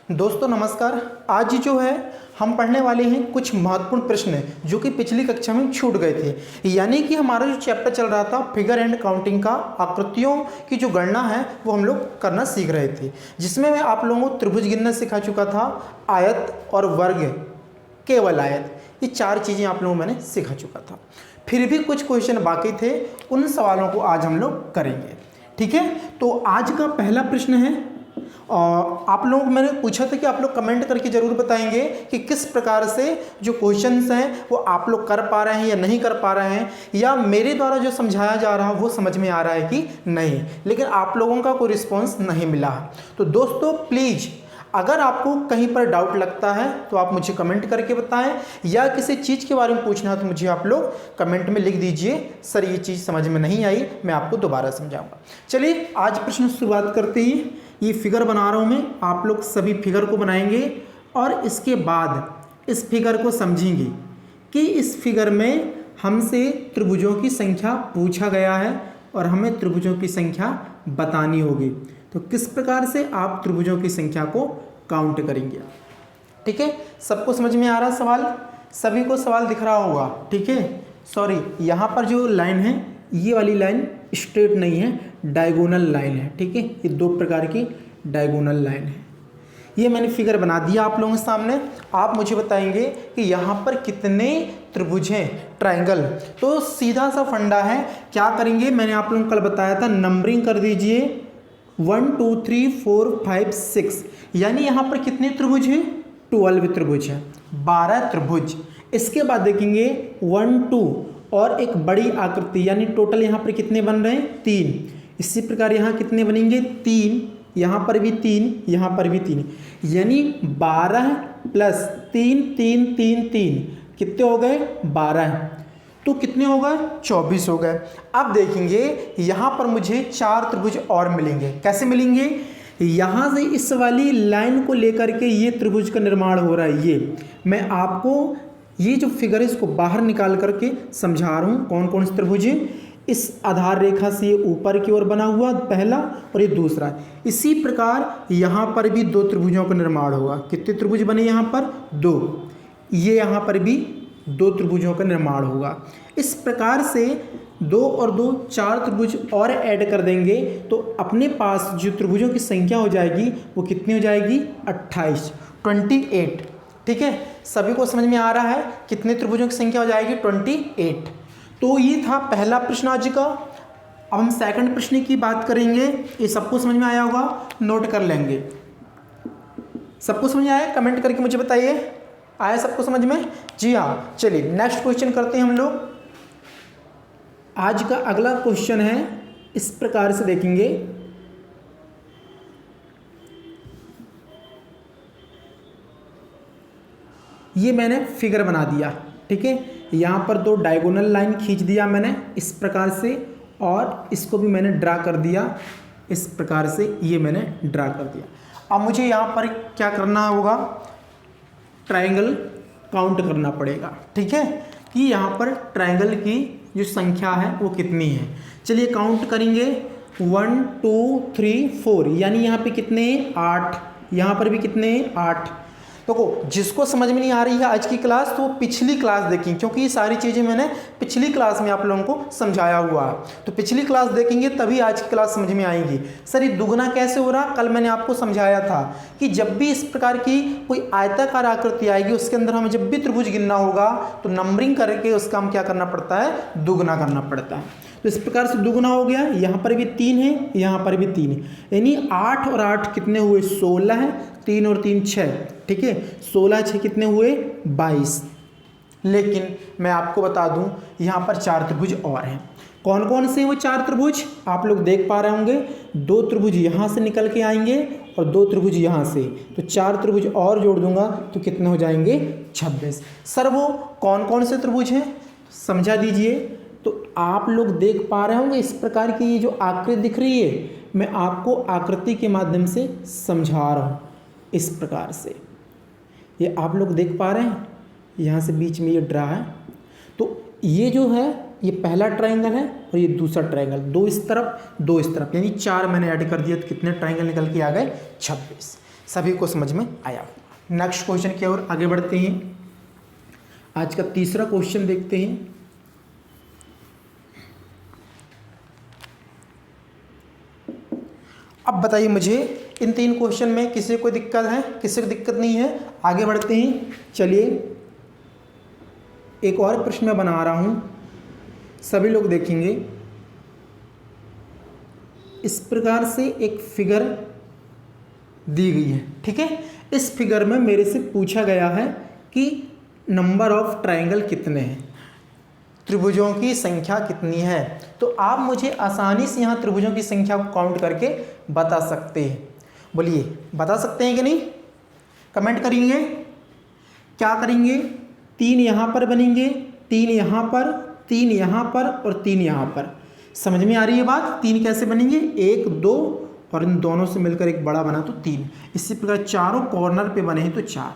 दोस्तों नमस्कार। आज जो है हम पढ़ने वाले हैं कुछ महत्वपूर्ण प्रश्न जो कि पिछली कक्षा में छूट गए थे। यानी कि हमारा जो चैप्टर चल रहा था फिगर एंड काउंटिंग का, आकृतियों की जो गणना है वो हम लोग करना सीख रहे थे, जिसमें मैं आप लोगों को त्रिभुज गिनना सिखा चुका था, आयत और वर्ग, केवल आयत, ये चार चीज़ें आप लोगों को मैंने सिखा चुका था। फिर भी कुछ क्वेश्चन बाकी थे, उन सवालों को आज हम लोग करेंगे। ठीक है, तो आज का पहला प्रश्न है, और आप लोगों को मैंने पूछा था कि आप लोग कमेंट करके ज़रूर बताएंगे कि किस प्रकार से जो क्वेश्चंस हैं वो आप लोग कर पा रहे हैं या नहीं कर पा रहे हैं, या मेरे द्वारा जो समझाया जा रहा है वो समझ में आ रहा है कि नहीं। लेकिन आप लोगों का कोई रिस्पॉन्स नहीं मिला है। तो दोस्तों प्लीज़, अगर आपको कहीं पर डाउट लगता है तो आप मुझे कमेंट करके बताएं, या किसी चीज़ के बारे में पूछना है तो मुझे आप लोग कमेंट में लिख दीजिए, सर ये चीज़ समझ में नहीं आई, मैं आपको दोबारा समझाऊंगा। चलिए आज प्रश्न शुरुआत करते ही, ये फिगर बना रहा हूँ मैं, आप लोग सभी फिगर को बनाएंगे और इसके बाद इस फिगर को समझेंगे कि इस फिगर में हमसे त्रिभुजों की संख्या पूछा गया है और हमें त्रिभुजों की संख्या बतानी होगी। तो किस प्रकार से आप त्रिभुजों की संख्या को काउंट करेंगे। ठीक है, सबको समझ में आ रहा है सवाल? सभी को सवाल दिख रहा होगा। ठीक है, सॉरी, यहाँ पर जो लाइन है ये वाली लाइन स्ट्रेट नहीं है, डायगोनल लाइन है। ठीक है, ये दो प्रकार की डायगोनल लाइन है। ये मैंने फिगर बना दिया आप लोगों के सामने। आप मुझे बताएंगे कि यहाँ पर कितने त्रिभुज हैं, ट्रायंगल। तो सीधा सा फंडा है, क्या करेंगे, मैंने आप लोगों को कल बताया था, नंबरिंग कर दीजिए 1 2 3 4 5 6। यानी यहाँ पर कितने त्रिभुज हैं? 12 त्रिभुज है, 12 त्रिभुज। इसके बाद देखेंगे 1 2 और एक बड़ी आकृति, यानी टोटल यहाँ पर कितने बन रहे हैं? 3। इसी प्रकार यहाँ कितने बनेंगे? 3, यहाँ पर भी 3, यहाँ पर भी 3, यानी 12 प्लस 3 3 3 3 कितने हो गए? 12। तो कितने हो गए? 24 हो गए। अब देखेंगे यहाँ पर मुझे 4 त्रिभुज और मिलेंगे। कैसे मिलेंगे? यहाँ से इस वाली लाइन को लेकर के ये त्रिभुज का निर्माण हो रहा है। ये मैं आपको ये जो फिगर है इसको बाहर निकाल करके समझा रहा हूँ कौन कौन से त्रिभुज है। इस आधार रेखा से ये ऊपर की ओर बना हुआ पहला और ये दूसरा। इसी प्रकार यहाँ पर भी 2 त्रिभुजों का निर्माण होगा। कितने त्रिभुज बने यहाँ पर? 2। ये यहाँ पर भी 2 त्रिभुजों का निर्माण होगा। इस प्रकार से 2 और 2 4 त्रिभुज और ऐड कर देंगे तो अपने पास जो त्रिभुजों की संख्या हो जाएगी वो कितनी हो जाएगी? 28, 28। ठीक है, सभी को समझ में आ रहा है कितने त्रिभुजों की संख्या हो जाएगी? 28। तो ये था पहला प्रश्न आज का। अब हम सेकंड प्रश्न की बात करेंगे। ये सबको समझ में आया होगा, नोट कर लेंगे। सबको समझ में आया? कमेंट करके मुझे बताइए, आया सबको समझ में? जी हाँ। चलिए नेक्स्ट क्वेश्चन करते हैं हम लोग। आज का अगला क्वेश्चन है, इस प्रकार से देखेंगे। ये मैंने फिगर बना दिया। ठीक है, यहाँ पर 2 डायगोनल लाइन खींच दिया मैंने इस प्रकार से, और इसको भी मैंने ड्रा कर दिया इस प्रकार से, ये मैंने ड्रा कर दिया। अब मुझे यहाँ पर क्या करना होगा? ट्रायंगल काउंट करना पड़ेगा। ठीक है, कि यहाँ पर ट्रायंगल की जो संख्या है वो कितनी है। चलिए काउंट करेंगे। 1 2 3 4, यानी यहाँ पे कितने? 8। यहाँ पर भी कितने? 8। देखो, जिसको समझ में नहीं आ रही है आज की क्लास तो पिछली क्लास देखें, क्योंकि ये सारी चीज़ें मैंने पिछली क्लास में आप लोगों को समझाया हुआ है। तो पिछली क्लास देखेंगे तभी आज की क्लास समझ में आएगी। सर ये दुगना कैसे हो रहा? कल मैंने आपको समझाया था कि जब भी इस प्रकार की कोई आयताकार आकृति आएगी उसके अंदर हमें जब भी त्रिभुज गिनना होगा तो नंबरिंग करके उसका हम क्या करना पड़ता है? दुगना करना पड़ता है। तो इस प्रकार से दुगना हो गया। यहाँ पर भी 3 है, यहाँ पर भी 3 है, यानी 8 और 8 कितने हुए? 16 है। 3 और 3 6। ठीक है, 16 6 कितने हुए? 22। लेकिन मैं आपको बता दूं यहाँ पर 4 त्रिभुज और हैं। कौन कौन से हैं वो 4 त्रिभुज? आप लोग देख पा रहे होंगे, 2 त्रिभुज यहाँ से निकल के आएंगे और 2 त्रिभुज यहाँ से। तो 4 त्रिभुज और जोड़ दूंगा तो कितने हो जाएंगे? 26। सर वो कौन कौन से त्रिभुज हैं समझा दीजिए। तो आप लोग देख पा रहे होंगे इस प्रकार की ये जो आकृति दिख रही है, मैं आपको आकृति के माध्यम से समझा रहा हूँ। इस प्रकार से ये आप लोग देख पा रहे हैं, यहाँ से बीच में ये ड्रा है। तो ये जो है ये पहला ट्रायंगल है और ये दूसरा ट्रायंगल, 2 इस तरफ 2 इस तरफ, यानी 4 मैंने ऐड कर दिया तो कितने ट्रायंगल निकल के आ गए? 26। सभी को समझ में आया होगा। नेक्स्ट क्वेश्चन की ओर आगे बढ़ते हैं। आज का तीसरा क्वेश्चन देखते हैं। अब बताइए मुझे इन 3 क्वेश्चन में किसी को दिक्कत है, किसी को दिक्कत नहीं है? आगे बढ़ते हैं। चलिए एक और प्रश्न मैं बना रहा हूं, सभी लोग देखेंगे। इस प्रकार से एक फिगर दी गई है, ठीक है। इस फिगर में मेरे से पूछा गया है कि नंबर ऑफ ट्रायंगल कितने हैं, त्रिभुजों की संख्या कितनी है। तो आप मुझे आसानी से यहाँ त्रिभुजों की संख्या को काउंट करके बता सकते हैं। बोलिए बता सकते हैं कि नहीं? कमेंट करेंगे। क्या करेंगे? 3 यहाँ पर बनेंगे, 3 यहाँ पर, 3 यहाँ पर और 3 यहाँ पर। समझ में आ रही है बात? 3 कैसे बनेंगे? 1 2 और इन दोनों से मिलकर एक बड़ा बना तो 3। इसी प्रकार चारों कॉर्नर पे बने हैं तो 4।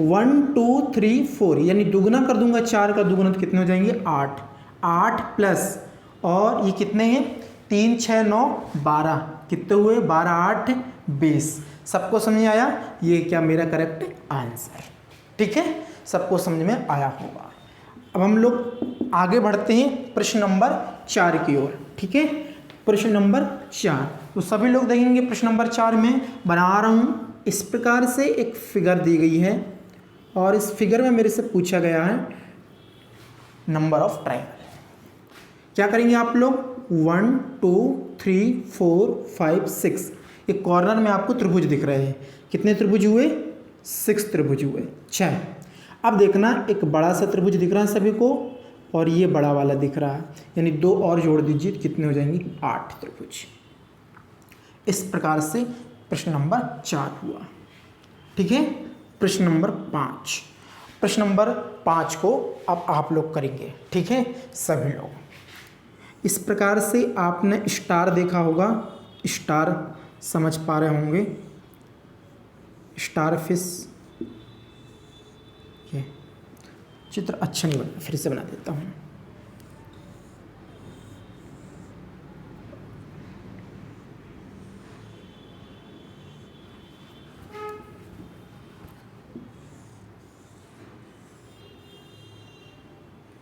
1 2 3 4 यानी दुगना कर दूंगा, 4 का दुगना तो कितने हो जाएंगे? 8। 8 प्लस और ये कितने हैं? 3 6 9 12। कितने हुए? 12 8 20। सबको समझ में आया? ये क्या मेरा करेक्ट आंसर, ठीक है। सबको समझ में आया होगा। अब हम लोग आगे बढ़ते हैं प्रश्न नंबर 4 की ओर, ठीक है। प्रश्न नंबर 4 तो सभी लोग देखेंगे। प्रश्न नंबर 4 में बना रहा हूँ। इस प्रकार से एक फिगर दी गई है और इस फिगर में मेरे से पूछा गया है नंबर ऑफ ट्रायंगल। क्या करेंगे आप लोग? 1 2 3 4 5 6। एक कॉर्नर में आपको त्रिभुज दिख रहे हैं। कितने त्रिभुज हुए? 6 त्रिभुज हुए, 6। अब देखना, एक बड़ा सा त्रिभुज दिख रहा है सभी को और ये बड़ा वाला दिख रहा है, यानी 2 और जोड़ दीजिए, कितने हो जाएंगे? 8 त्रिभुज। इस प्रकार से प्रश्न नंबर 4 हुआ, ठीक है। प्रश्न नंबर 5। प्रश्न नंबर 5 को अब आप लोग करेंगे, ठीक है, सभी लोग। इस प्रकार से आपने स्टार देखा होगा, स्टार समझ पा रहे होंगे, स्टार फिश। ये चित्र अच्छा नहीं बना, फिर से बना देता हूँ।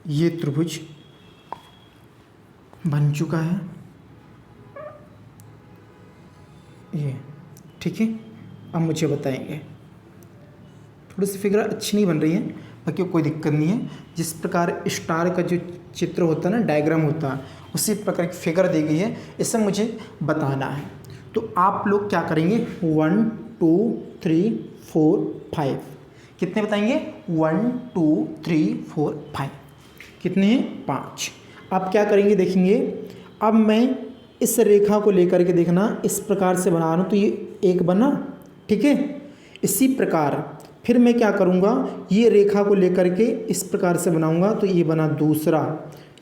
ये त्रिभुज बन चुका है, ये, ठीक है। अब मुझे बताएंगे, थोड़ी सी फिगर अच्छी नहीं बन रही है, बाकी कोई दिक्कत नहीं है। जिस प्रकार स्टार का जो चित्र होता है ना, डायग्राम होता है, उसी प्रकार की फिगर दी गई है, इसे मुझे बताना है। तो आप लोग क्या करेंगे? 1 2 3 4 5। कितने बताएंगे? 1 2 3 4 5। कितने हैं? 5। अब क्या करेंगे देखेंगे। अब मैं इस रेखा को लेकर के देखना, इस प्रकार से बना रहा हूँ तो ये एक बना, ठीक है। इसी प्रकार फिर मैं क्या करूँगा, ये रेखा को लेकर के इस प्रकार से बनाऊँगा तो ये बना दूसरा।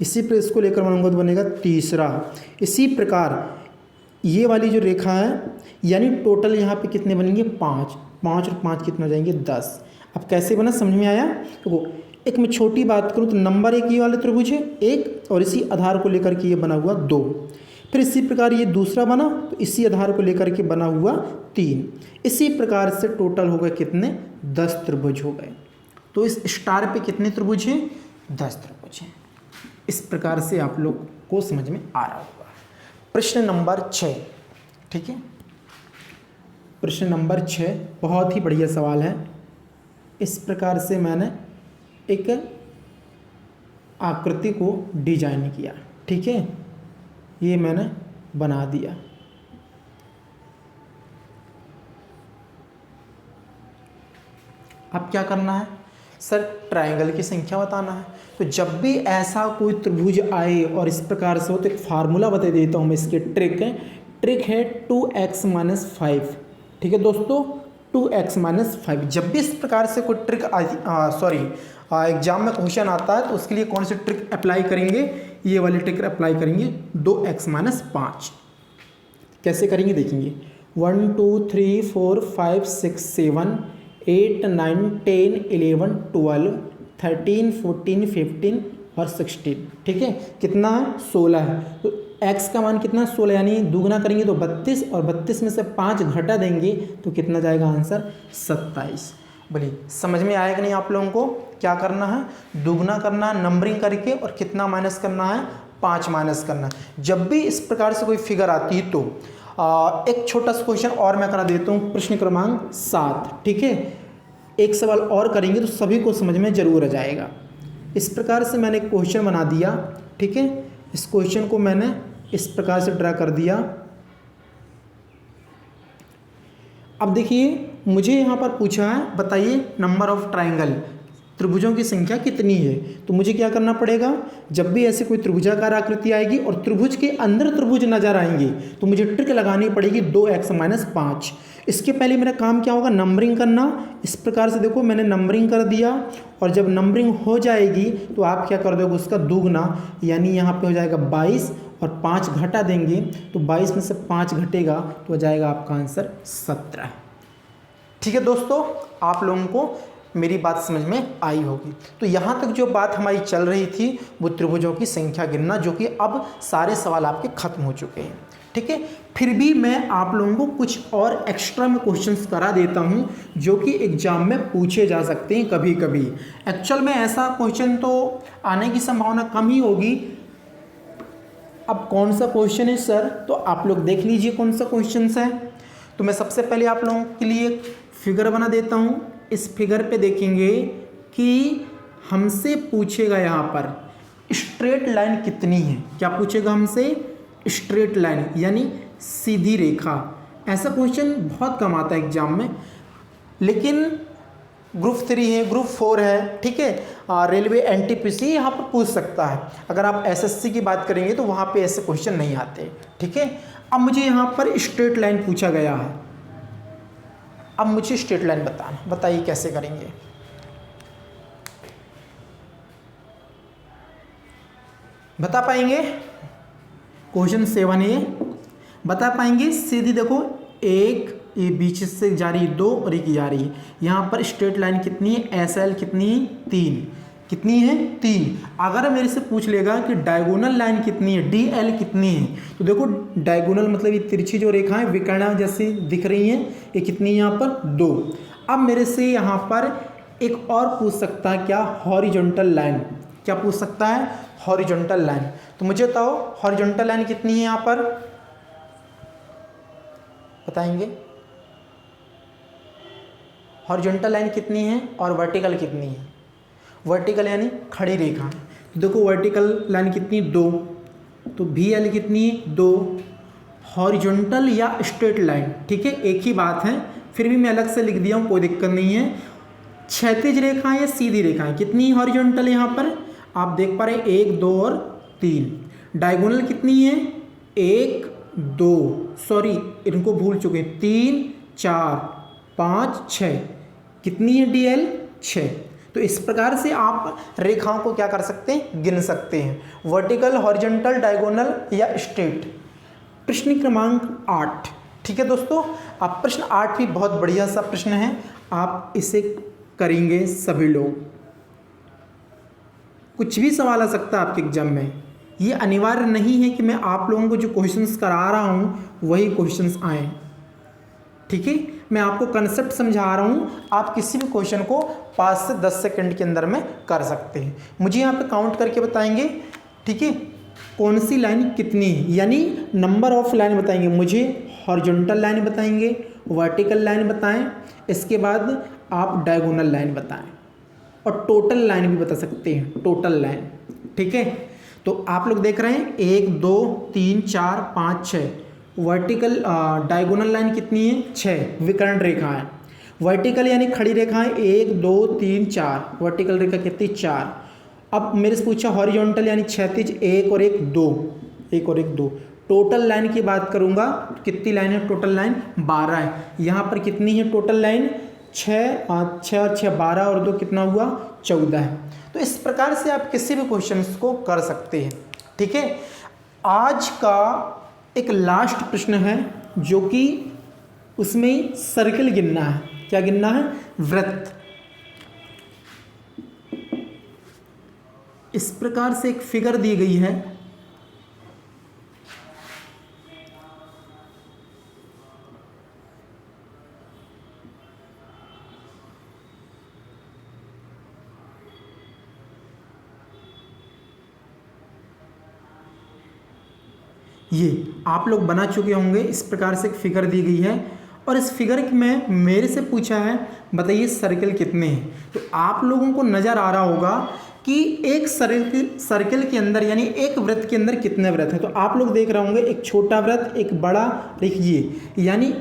इसी पर इसको लेकर बनाऊँगा तो बनेगा तीसरा। इसी प्रकार ये वाली जो रेखा है, यानी टोटल यहाँ पे कितने बनेंगे? 5। 5 और 5 कितने हो जाएंगे? 10। अब कैसे बना, समझ में आया? तो एक मैं छोटी बात करूँ तो नंबर 1 ये वाले त्रिभुज है 1, और इसी आधार को लेकर के ये बना हुआ 2। फिर इसी प्रकार ये दूसरा बना तो इसी आधार को लेकर के बना हुआ 3। इसी प्रकार से टोटल हो गए कितने? 10 त्रिभुज हो गए। तो इस स्टार पे कितने त्रिभुज हैं? 10 त्रिभुज हैं। इस प्रकार से आप लोग को समझ में आ रहा होगा। प्रश्न नंबर 6, ठीक है। प्रश्न नंबर 6 बहुत ही बढ़िया सवाल है। इस प्रकार से मैंने एक आकृति को डिजाइन किया, ठीक है। ये मैंने बना दिया। अब क्या करना है सर? ट्रायंगल की संख्या बताना है। तो जब भी ऐसा कोई त्रिभुज आए और इस प्रकार से हो तो एक फार्मूला बता देता हूँ मैं, इसके ट्रिक है 2x - 5, ठीक है दोस्तों। 2x - 5 जब भी इस प्रकार से कोई ट्रिक एग्जाम में क्वेश्चन आता है तो उसके लिए कौन सी ट्रिक अप्लाई करेंगे? ये वाली ट्रिक अप्लाई करेंगे, 2x - 5। कैसे करेंगे देखेंगे। 1 2 3 4 5 6 7 8 9 10 11 12 13 14 15 और 16। ठीक है, कितना है 16 है, तो x का मान कितना 16, यानी दुगना करेंगे तो 32 और 32 में से 5 घटा देंगे तो कितना जाएगा आंसर 27। बोलिए समझ में आया कि नहीं आप लोगों को? क्या करना है, दुगना करना नंबरिंग करके और कितना माइनस करना है 5 माइनस करना है। जब भी इस प्रकार से कोई फिगर आती है तो एक छोटा सा क्वेश्चन और मैं करा देता हूँ, प्रश्न क्रमांक 7। ठीक है, एक सवाल और करेंगे तो सभी को समझ में जरूर आ जाएगा। इस प्रकार से मैंने क्वेश्चन बना दिया। ठीक है, इस क्वेश्चन को मैंने इस प्रकार से ड्रा कर दिया। अब देखिए मुझे यहाँ पर पूछा है बताइए नंबर ऑफ ट्राइंगल, त्रिभुजों की संख्या कितनी है। तो मुझे क्या करना पड़ेगा, जब भी ऐसे कोई त्रिभुजाकार आकृति आएगी और त्रिभुज के अंदर त्रिभुज नजर आएंगे तो मुझे ट्रिक लगानी पड़ेगी 2x - 5। इसके पहले मेरा काम क्या होगा, नंबरिंग करना। इस प्रकार से देखो मैंने नंबरिंग कर दिया और जब नंबरिंग हो जाएगी तो आप क्या कर दोगे उसका दुगना, यानी यहाँ पे हो जाएगा 22 और 5 घटा देंगे तो 22 में से 5 घटेगा तो हो जाएगा आपका आंसर 17। ठीक है दोस्तों, आप लोगों को मेरी बात समझ में आई होगी। तो यहाँ तक जो बात हमारी चल रही थी वो त्रिभुजों की संख्या गिनना, जो कि अब सारे सवाल आपके खत्म हो चुके हैं। ठीक है, फिर भी मैं आप लोगों को कुछ और एक्स्ट्रा में क्वेश्चंस करा देता हूँ जो कि एग्जाम में पूछे जा सकते हैं कभी कभी। एक्चुअल में ऐसा क्वेश्चन तो आने की संभावना कम ही होगी। अब कौन सा क्वेश्चन है सर, तो आप लोग देख लीजिए कौन सा क्वेश्चन है। तो मैं सबसे पहले आप लोगों के लिए फिगर बना देता हूँ। इस फिगर पे देखेंगे कि हमसे पूछेगा यहाँ पर स्ट्रेट लाइन कितनी है। क्या पूछेगा हमसे, स्ट्रेट लाइन यानी सीधी रेखा। ऐसा क्वेश्चन बहुत कम आता है एग्जाम में, लेकिन ग्रुप 3 है, ग्रुप 4 है, ठीक है, रेलवे एनटीपीसी यहाँ पर पूछ सकता है। अगर आप एसएससी की बात करेंगे तो वहाँ पे ऐसे क्वेश्चन नहीं आते। ठीक है, अब मुझे यहाँ पर स्ट्रेट लाइन पूछा गया है। अब मुझे स्ट्रेट लाइन बताना, बताइए कैसे करेंगे। बता पाएंगे? क्वेश्चन 7 है, बता पाएंगे? सीधी देखो, एक ये बीच से जा रही है 2 और एक जा रही है। यहाँ पर स्ट्रेट लाइन कितनी है, एसएल कितनी है 3, कितनी है 3। अगर मेरे से पूछ लेगा कि डायगोनल लाइन कितनी है, डीएल कितनी है, तो देखो डायगोनल मतलब ये तिरछी जो रेखाएं विकर्ण जैसी दिख रही हैं, ये कितनी है यहाँ पर 2। अब मेरे से यहाँ पर एक और पूछ सकता है क्या, हॉरिजॉन्टल लाइन। क्या पूछ सकता है, हॉरिजॉन्टल लाइन। तो मुझे बताओ हॉरिजॉन्टल लाइन कितनी है यहाँ पर, बताएंगे हॉरिजॉन्टल लाइन कितनी है और वर्टिकल कितनी है। वर्टिकल यानी खड़ी रेखा, देखो वर्टिकल लाइन कितनी 2, तो भी एल कितनी 2। हॉरिजॉन्टल या स्ट्रेट लाइन, ठीक है एक ही बात है, फिर भी मैं अलग से लिख दिया हूँ, कोई दिक्कत नहीं है। क्षैतिज रेखाएं या सीधी रेखाएं कितनी हॉरिजॉन्टल, यहाँ पर आप देख पा रहे हैं 1 2 और 3। डायगोनल कितनी है 1 2, सॉरी इनको भूल चुके, 3 4 5 6, कितनी है डीएल 6। तो इस प्रकार से आप रेखाओं को क्या कर सकते हैं, गिन सकते हैं, वर्टिकल, हॉरिजॉन्टल, डायगोनल या स्ट्रेट। प्रश्न क्रमांक 8, ठीक है दोस्तों। आप प्रश्न 8 भी बहुत बढ़िया सा प्रश्न है, आप इसे करेंगे सभी लोग। कुछ भी सवाल आ सकता है आपके एग्जाम में, ये अनिवार्य नहीं है कि मैं आप लोगों को जो क्वेश्चंस करा रहा हूँ वही क्वेश्चंस आए, ठीक है। मैं आपको कंसेप्ट समझा रहा हूँ, आप किसी भी क्वेश्चन को 5 से 10 सेकंड के अंदर में कर सकते हैं। मुझे यहाँ पे काउंट करके बताएंगे, ठीक है, कौन सी लाइन कितनी है, यानी नंबर ऑफ लाइन बताएंगे। मुझे हॉरिजॉन्टल लाइन बताएंगे, वर्टिकल लाइन बताएं, इसके बाद आप डायगोनल लाइन बताएं और टोटल लाइन भी बता सकते हैं, टोटल लाइन, ठीक है। तो आप लोग देख रहे हैं 1 2 3 4 5 6, वर्टिकल डायगोनल लाइन कितनी है 6, विकर्ण रेखा है। वर्टिकल यानी खड़ी रेखाएं 1 2 3 4, वर्टिकल रेखा कितनी 4। अब मेरे से पूछा हॉरिजॉन्टल यानी क्षैतिज 1 और 1 2, 1 और 1 2। टोटल लाइन की बात करूंगा तो कितनी लाइन है, टोटल लाइन 12 है। यहाँ पर कितनी है टोटल लाइन 6 और 6 12 और 2 कितना हुआ 14 है। तो इस प्रकार से आप किसी भी क्वेश्चन को कर सकते हैं, ठीक है। आज का एक लास्ट प्रश्न है जो कि उसमें सर्कल गिनना है। क्या गिनना है, वृत्त। इस प्रकार से एक फिगर दी गई है। ये आप लोग बना चुके होंगे। इस प्रकार से एक फिगर दी गई है और इस फिगर में मेरे से पूछा है बताइए सर्कल कितने हैं। तो आप लोगों को नज़र आ रहा होगा कि एक सर्कल के अंदर यानी एक वृत्त के अंदर कितने वृत्त हैं। तो आप लोग देख रहे होंगे एक छोटा वृत्त, एक बड़ा, एक ये, यानी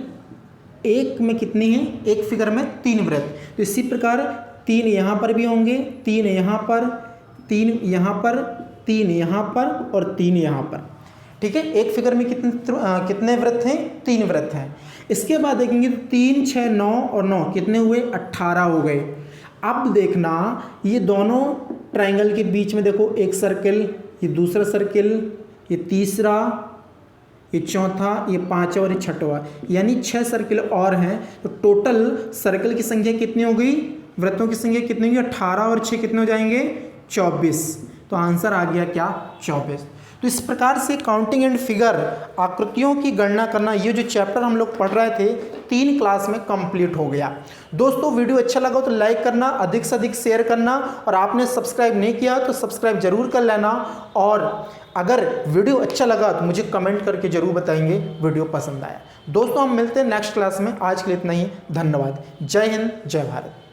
एक में कितने हैं, एक फिगर में 3 वृत्त। तो इसी प्रकार 3 यहाँ पर भी होंगे, 3 यहाँ पर, 3 यहाँ पर, 3 यहाँ पर और 3 यहाँ पर। ठीक है, एक फिगर में कितने वृत्त हैं, 3 वृत्त हैं। इसके बाद देखेंगे तो 3, 6, 9 और 9 कितने हुए, 18 हो गए। अब देखना ये दोनों ट्रायंगल के बीच में देखो एक सर्कल, ये दूसरा सर्कल, ये तीसरा, ये चौथा, ये पांचवा और ये छठवा, यानी 6 सर्कल और हैं। तो टोटल सर्कल की संख्या कितनी हो गई, वृत्तों की संख्या कितनी होगी, 18 और 6 कितने हो जाएंगे, 24। तो आंसर आ गया क्या, 24। तो इस प्रकार से काउंटिंग एंड फिगर आकृतियों की गणना करना, ये जो चैप्टर हम लोग पढ़ रहे थे 3 क्लास में कंप्लीट हो गया। दोस्तों वीडियो अच्छा लगा तो लाइक करना, अधिक से अधिक शेयर करना और आपने सब्सक्राइब नहीं किया तो सब्सक्राइब जरूर कर लेना। और अगर वीडियो अच्छा लगा तो मुझे कमेंट करके जरूर बताएंगे वीडियो पसंद आया। दोस्तों हम मिलते हैं नेक्स्ट क्लास में, आज के लिए इतना ही, धन्यवाद। जय हिंद, जय भारत।